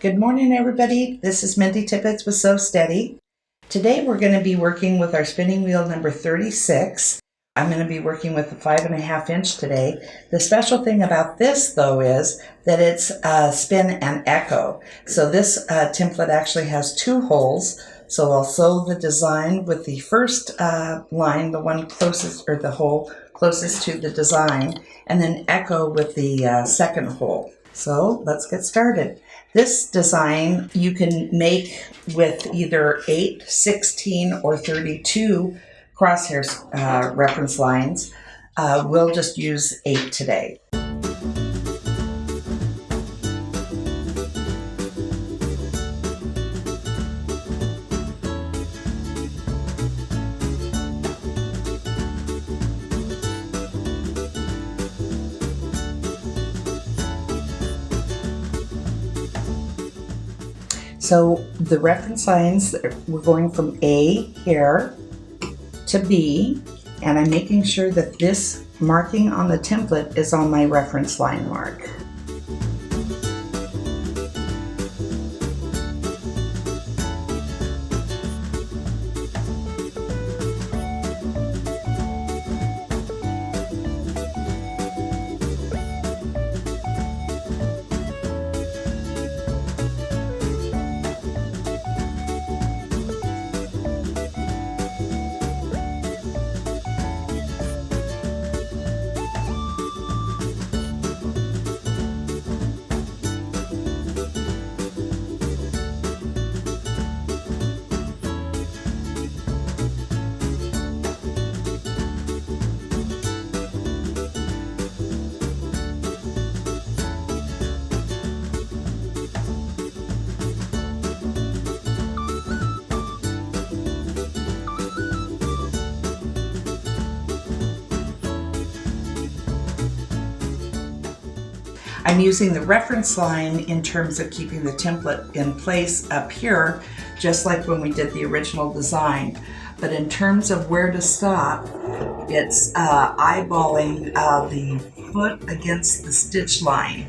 Good morning, everybody. This is Mindy Tippett with Sew Steady. Today we're going to be working with our spinning wheel number 36. I'm going to be working with the 5.5 inch today. The special thing about this, though, is that it's spin and echo. So this template actually has 2 holes. So I'll sew the design with the first line, the one closest, or the hole closest to the design, and then echo with the second hole. So let's get started. This design you can make with either 8, 16, or 32 crosshair reference lines. We'll just use 8 today. So the reference lines, we're going from A here to B, and I'm making sure that this marking on the template is on my reference line mark. I'm using the reference line in terms of keeping the template in place up here, just like when we did the original design. But in terms of where to stop, it's eyeballing the foot against the stitch line.